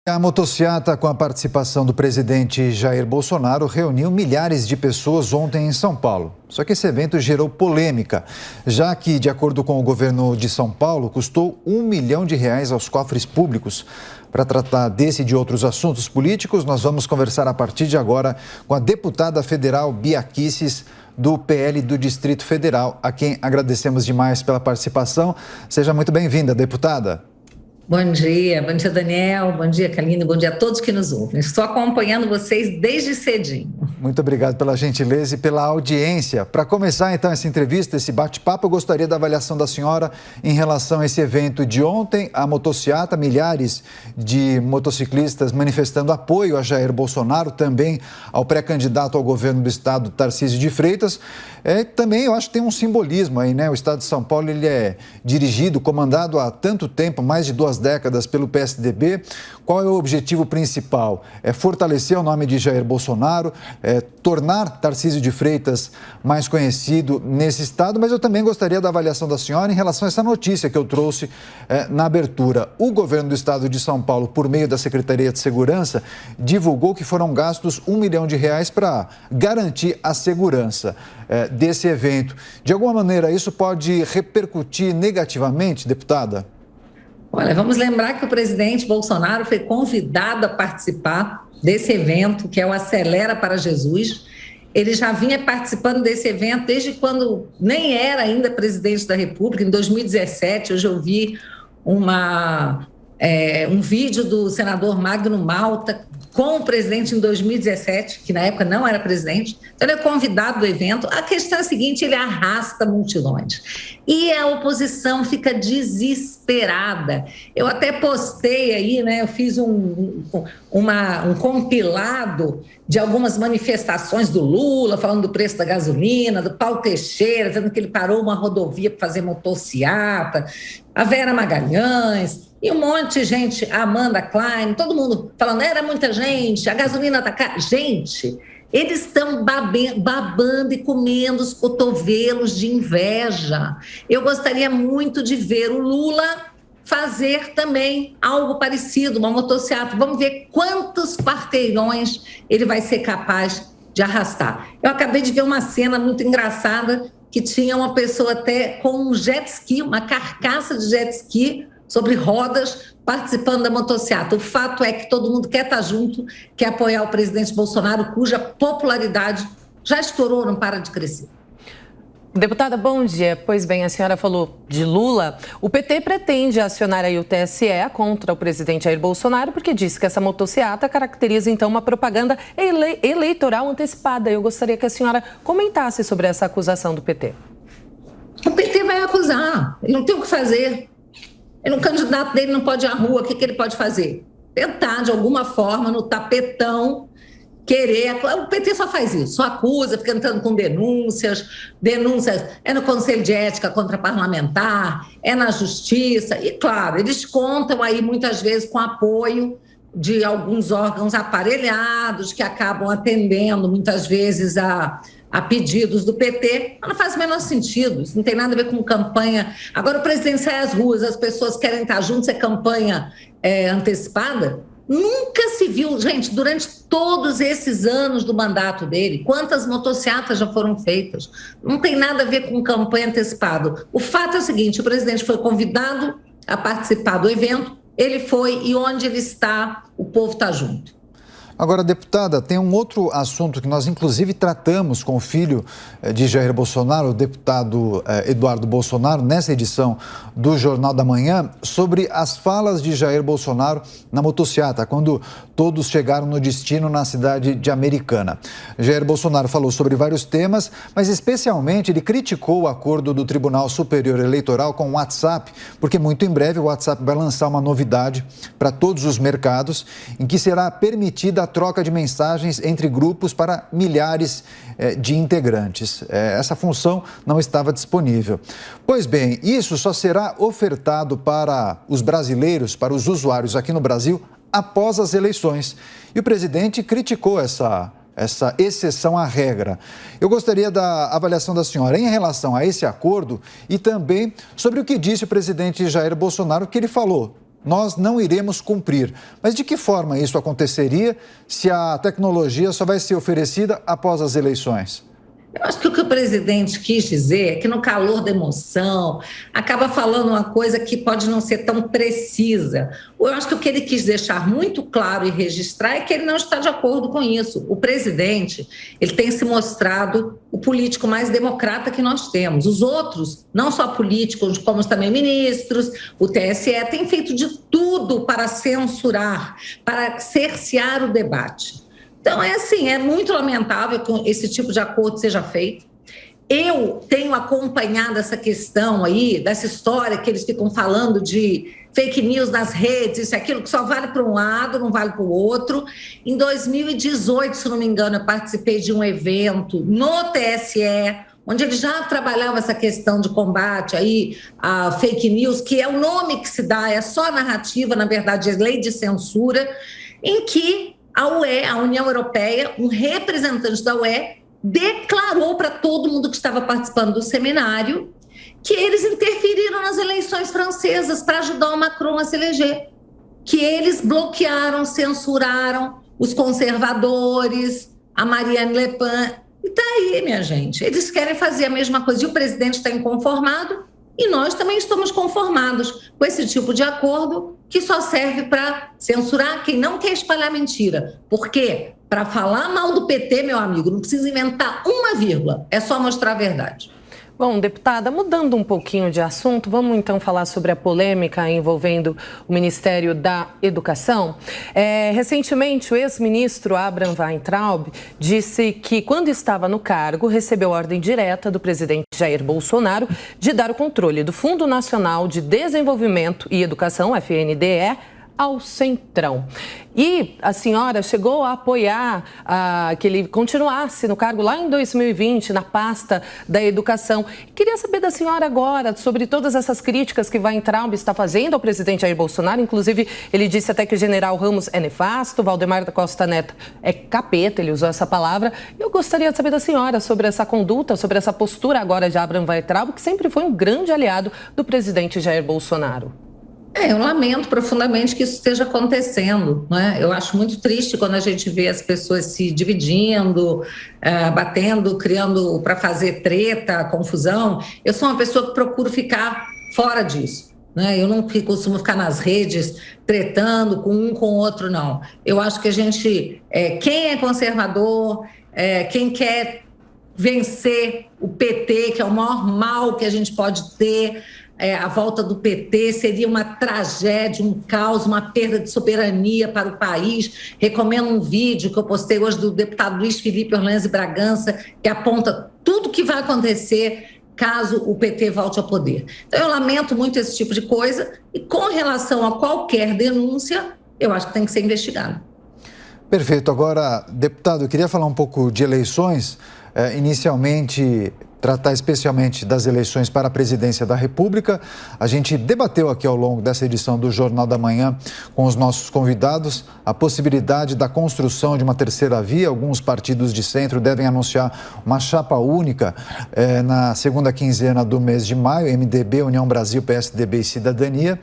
A motociata, com a participação do presidente Jair Bolsonaro, reuniu milhares de pessoas ontem em São Paulo. Só que esse evento gerou polêmica, já que, de acordo com o governo de São Paulo, custou R$ 1 milhão aos cofres públicos. Para tratar desse e de outros assuntos políticos, nós vamos conversar a partir de agora com a deputada federal Bia Kicis, do PL do Distrito Federal, a quem agradecemos demais pela participação. Seja muito bem-vinda, deputada. Bom dia Daniel, bom dia Kaline, bom dia a todos que nos ouvem. Estou acompanhando vocês desde cedinho. Muito obrigado pela gentileza e pela audiência. Para começar então essa entrevista, esse bate-papo, eu gostaria da avaliação da senhora em relação a esse evento de ontem, a motociata, milhares de motociclistas manifestando apoio a Jair Bolsonaro, também ao pré-candidato ao governo do estado, Tarcísio de Freitas. Também eu acho que tem um simbolismo aí, né? O estado de São Paulo, ele é dirigido, comandado há tanto tempo, mais de 2 décadas pelo PSDB. Qual é o objetivo principal? É fortalecer o nome de Jair Bolsonaro, tornar Tarcísio de Freitas mais conhecido nesse estado, mas eu também gostaria da avaliação da senhora em relação a essa notícia que eu trouxe na abertura. O governo do estado de São Paulo, por meio da Secretaria de Segurança, divulgou que foram gastos R$ 1 milhão para garantir a segurança desse evento. De alguma maneira, isso pode repercutir negativamente, deputada? Olha, vamos lembrar que o presidente Bolsonaro foi convidado a participar desse evento, que é o Acelera para Jesus. Ele já vinha participando desse evento desde quando nem era ainda presidente da República, em 2017. Hoje eu vi um vídeo do senador Magno Malta com o presidente em 2017, que na época não era presidente. Então, ele é convidado do evento. A questão é a seguinte: ele arrasta multidões. E a oposição fica desesperada. Eu até postei aí, né? Eu fiz um compilado de algumas manifestações do Lula, falando do preço da gasolina, do Paulo Teixeira, dizendo que ele parou uma rodovia para fazer motociata, a Vera Magalhães, e um monte de gente, a Amanda Klein, todo mundo falando, era muita gente, a gasolina está cara. Gente, eles estão babando e comendo os cotovelos de inveja. Eu gostaria muito de ver o Lula fazer também algo parecido, uma motociata. Vamos ver quantos quarteirões ele vai ser capaz de arrastar. Eu acabei de ver uma cena muito engraçada que tinha uma pessoa até com um jet ski, uma carcaça de jet ski sobre rodas, participando da motociata. O fato é que todo mundo quer estar junto, quer apoiar o presidente Bolsonaro, cuja popularidade já estourou, não para de crescer. Deputada, bom dia. Pois bem, a senhora falou de Lula. O PT pretende acionar aí o TSE contra o presidente Jair Bolsonaro, porque disse que essa motociata caracteriza, então, uma propaganda eleitoral antecipada. Eu gostaria que a senhora comentasse sobre essa acusação do PT. O PT vai acusar, ele não tem o que fazer. O candidato dele não pode ir à rua, o que ele pode fazer? Tentar, de alguma forma, no tapetão, querer. O PT só faz isso, só acusa, fica entrando com denúncias é no Conselho de Ética contra parlamentar, é na Justiça, e claro, eles contam aí muitas vezes com apoio de alguns órgãos aparelhados que acabam atendendo muitas vezes a pedidos do PT, mas não faz o menor sentido, isso não tem nada a ver com campanha. Agora o presidente sai às ruas, as pessoas querem estar juntos, é campanha antecipada? Nunca se viu, gente, durante todos esses anos do mandato dele, quantas motociatas já foram feitas? Não tem nada a ver com campanha antecipada. O fato é o seguinte, o presidente foi convidado a participar do evento, ele foi e onde ele está, o povo está junto. Agora, deputada, tem um outro assunto que nós, inclusive, tratamos com o filho de Jair Bolsonaro, o deputado Eduardo Bolsonaro, nessa edição do Jornal da Manhã, sobre as falas de Jair Bolsonaro na motociata, quando todos chegaram no destino na cidade de Americana. Jair Bolsonaro falou sobre vários temas, mas especialmente ele criticou o acordo do Tribunal Superior Eleitoral com o WhatsApp, porque muito em breve o WhatsApp vai lançar uma novidade para todos os mercados, em que será permitida a troca de mensagens entre grupos para milhares de integrantes. Essa função não estava disponível. Pois bem, isso só será ofertado para os brasileiros, para os usuários aqui no Brasil, após as eleições. E o presidente criticou essa exceção à regra. Eu gostaria da avaliação da senhora em relação a esse acordo e também sobre o que disse o presidente Jair Bolsonaro, que ele falou nós não iremos cumprir. Mas de que forma isso aconteceria se a tecnologia só vai ser oferecida após as eleições? Eu acho que o presidente quis dizer é que no calor da emoção acaba falando uma coisa que pode não ser tão precisa. Eu acho que o que ele quis deixar muito claro e registrar é que ele não está de acordo com isso. O presidente, ele tem se mostrado o político mais democrata que nós temos. Os outros, não só políticos, como também ministros, o TSE, tem feito de tudo para censurar, para cercear o debate. Então, é muito lamentável que esse tipo de acordo seja feito. Eu tenho acompanhado essa questão aí, dessa história que eles ficam falando de fake news nas redes, isso e aquilo, que só vale para um lado, não vale para o outro. Em 2018, se não me engano, eu participei de um evento no TSE, onde eles já trabalhavam essa questão de combate aí a fake news, que é o nome que se dá, é só narrativa, na verdade, é lei de censura, em que a UE, a União Europeia, um representante da UE, declarou para todo mundo que estava participando do seminário que eles interferiram nas eleições francesas para ajudar o Macron a se eleger, que eles bloquearam, censuraram os conservadores, a Marianne Le Pen. E está aí, minha gente, eles querem fazer a mesma coisa e o presidente está inconformado e nós também estamos conformados com esse tipo de acordo que só serve para censurar quem não quer espalhar mentira. Por quê? Para falar mal do PT, meu amigo, não precisa inventar uma vírgula, é só mostrar a verdade. Bom, deputada, mudando um pouquinho de assunto, vamos então falar sobre a polêmica envolvendo o Ministério da Educação. Recentemente, o ex-ministro Abraham Weintraub disse que, quando estava no cargo, recebeu ordem direta do presidente Jair Bolsonaro de dar o controle do Fundo Nacional de Desenvolvimento e Educação, FNDE, ao Centrão. E a senhora chegou a apoiar que ele continuasse no cargo lá em 2020, na pasta da educação. Queria saber da senhora agora sobre todas essas críticas que Weintraub está fazendo ao presidente Jair Bolsonaro. Inclusive, ele disse até que o general Ramos é nefasto, Valdemar da Costa Neto é capeta, ele usou essa palavra. Eu gostaria de saber da senhora sobre essa conduta, sobre essa postura agora de Abraham Weintraub, que sempre foi um grande aliado do presidente Jair Bolsonaro. Eu lamento profundamente que isso esteja acontecendo, né? Eu acho muito triste quando a gente vê as pessoas se dividindo, batendo, criando para fazer treta, confusão. Eu sou uma pessoa que procuro ficar fora disso, né? Eu não costumo ficar nas redes tretando com um com o outro, não. Eu acho que a gente, quem é conservador, quem quer vencer o PT, que é o maior mal que a gente pode ter, a volta do PT seria uma tragédia, um caos, uma perda de soberania para o país. Recomendo um vídeo que eu postei hoje do deputado Luiz Felipe Orleans Bragança, que aponta tudo o que vai acontecer caso o PT volte ao poder. Então, eu lamento muito esse tipo de coisa e, com relação a qualquer denúncia, eu acho que tem que ser investigado. Perfeito. Agora, deputado, eu queria falar um pouco de eleições. Inicialmente, tratar especialmente das eleições para a presidência da República. A gente debateu aqui ao longo dessa edição do Jornal da Manhã com os nossos convidados a possibilidade da construção de uma terceira via. Alguns partidos de centro devem anunciar uma chapa única na segunda quinzena do mês de maio, MDB, União Brasil, PSDB e Cidadania.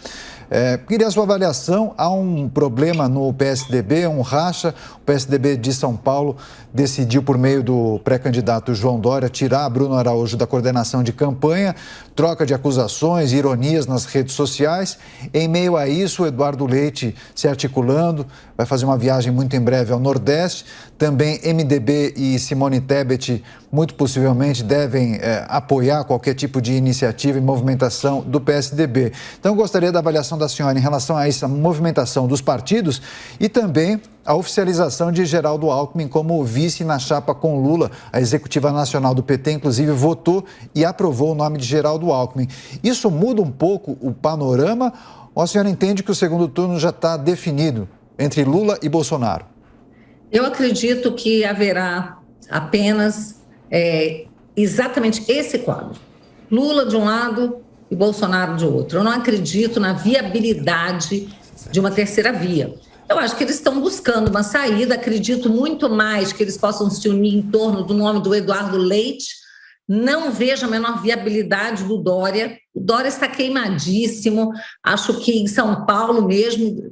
Queria a sua avaliação. Há um problema no PSDB, um racha. O PSDB de São Paulo decidiu, por meio do pré-candidato João Dória, tirar Bruno Araújo da coordenação de campanha, troca de acusações, ironias nas redes sociais. Em meio a isso, o Eduardo Leite se articulando, vai fazer uma viagem muito em breve ao Nordeste. Também MDB e Simone Tebet, muito possivelmente, devem apoiar qualquer tipo de iniciativa e movimentação do PSDB. Então, eu gostaria da avaliação da senhora em relação a essa movimentação dos partidos e também a oficialização de Geraldo Alckmin como vice na chapa com Lula. A executiva nacional do PT, inclusive, votou e aprovou o nome de Geraldo Alckmin. Isso muda um pouco o panorama ou a senhora entende que o segundo turno já está definido entre Lula e Bolsonaro? Eu acredito que haverá apenas exatamente esse quadro. Lula de um lado e Bolsonaro de outro. Eu não acredito na viabilidade de uma terceira via. Eu acho que eles estão buscando uma saída, acredito muito mais que eles possam se unir em torno do nome do Eduardo Leite, Não vejo a menor viabilidade do Dória. O Dória está queimadíssimo. Acho que em São Paulo mesmo,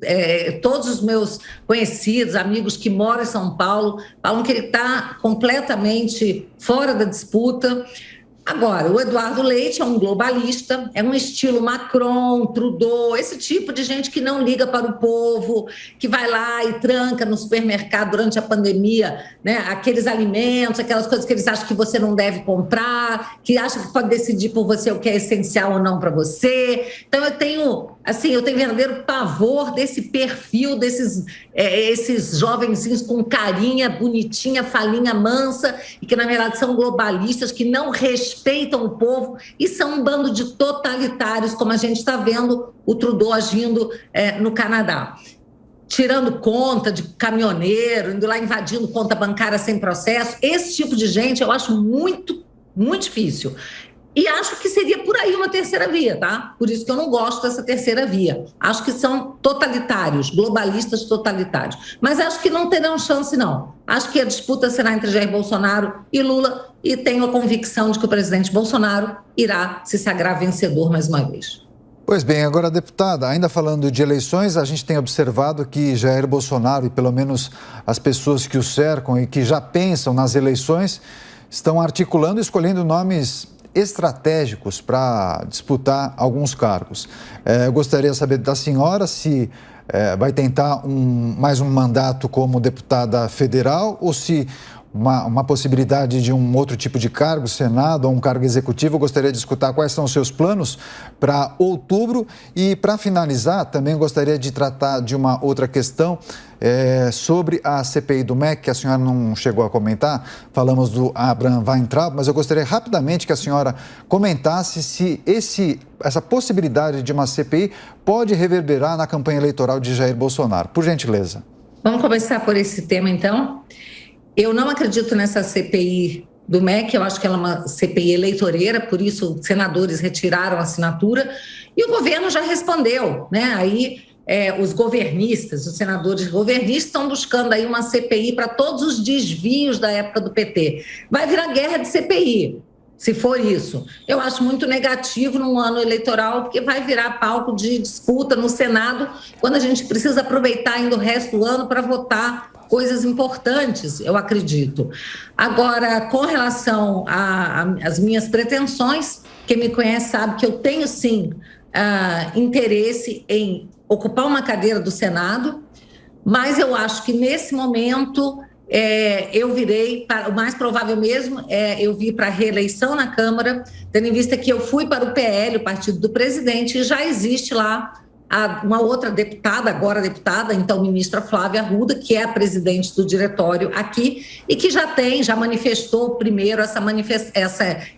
todos os meus conhecidos, amigos que moram em São Paulo, falam que ele está completamente fora da disputa. Agora, o Eduardo Leite é um globalista, é um estilo Macron, Trudeau, esse tipo de gente que não liga para o povo, que vai lá e tranca no supermercado durante a pandemia, né, aqueles alimentos, aquelas coisas que eles acham que você não deve comprar, que acham que pode decidir por você o que é essencial ou não para você. Então, eu tenho verdadeiro pavor desse perfil, esses jovenzinhos com carinha bonitinha, falinha mansa, e que, na verdade, são globalistas, que não respeitam o povo e são um bando de totalitários, como a gente está vendo o Trudeau agindo no Canadá. Tirando conta de caminhoneiro, indo lá invadindo conta bancária sem processo. Esse tipo de gente eu acho muito, muito difícil. E acho que seria por aí uma terceira via, tá? Por isso que eu não gosto dessa terceira via. Acho que são totalitários, globalistas totalitários. Mas acho que não terão chance, não. Acho que a disputa será entre Jair Bolsonaro e Lula, e tenho a convicção de que o presidente Bolsonaro irá se sagrar vencedor mais uma vez. Pois bem, agora, deputada, ainda falando de eleições, a gente tem observado que Jair Bolsonaro e pelo menos as pessoas que o cercam e que já pensam nas eleições estão articulando e escolhendo nomes estratégicos para disputar alguns cargos. Eu gostaria de saber da senhora se vai tentar mais um mandato como deputada federal ou se uma possibilidade de um outro tipo de cargo, Senado ou um cargo executivo. Eu gostaria de escutar quais são os seus planos para outubro. E, para finalizar, também gostaria de tratar de uma outra questão sobre a CPI do MEC, que a senhora não chegou a comentar. Falamos do Abraham Weintraub, mas eu gostaria rapidamente que a senhora comentasse se essa possibilidade de uma CPI pode reverberar na campanha eleitoral de Jair Bolsonaro. Por gentileza. Vamos começar por esse tema, então. Eu não acredito nessa CPI do MEC, eu acho que ela é uma CPI eleitoreira, por isso os senadores retiraram a assinatura e o governo já respondeu, né? Aí os governistas, os senadores governistas estão buscando aí uma CPI para todos os desvios da época do PT. Vai virar guerra de CPI, se for isso. Eu acho muito negativo num ano eleitoral, porque vai virar palco de disputa no Senado, quando a gente precisa aproveitar ainda o resto do ano para votar coisas importantes, eu acredito. Agora, com relação às minhas pretensões, quem me conhece sabe que eu tenho, sim, interesse em ocupar uma cadeira do Senado, mas eu acho que, nesse momento, eu virei, o mais provável mesmo, eu vir para a reeleição na Câmara, tendo em vista que eu fui para o PL, o partido do presidente, e já existe lá uma outra deputada, agora deputada, então ministra Flávia Arruda, que é a presidente do diretório aqui e que já manifestou primeiro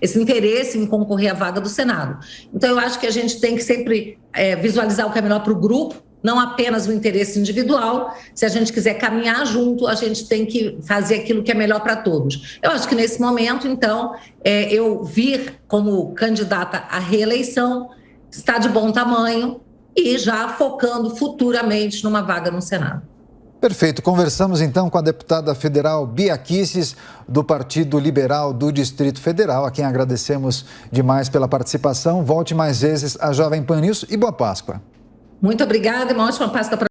esse interesse em concorrer à vaga do Senado. Então, eu acho que a gente tem que sempre visualizar o que é melhor para o grupo, não apenas o interesse individual. Se a gente quiser caminhar junto, a gente tem que fazer aquilo que é melhor para todos. Eu acho que nesse momento, então, eu vir como candidata à reeleição está de bom tamanho, e já focando futuramente numa vaga no Senado. Perfeito. Conversamos então com a deputada federal Bia Kicis, do Partido Liberal do Distrito Federal, a quem agradecemos demais pela participação. Volte mais vezes à Jovem Pan News e boa Páscoa. Muito obrigada e uma ótima Páscoa para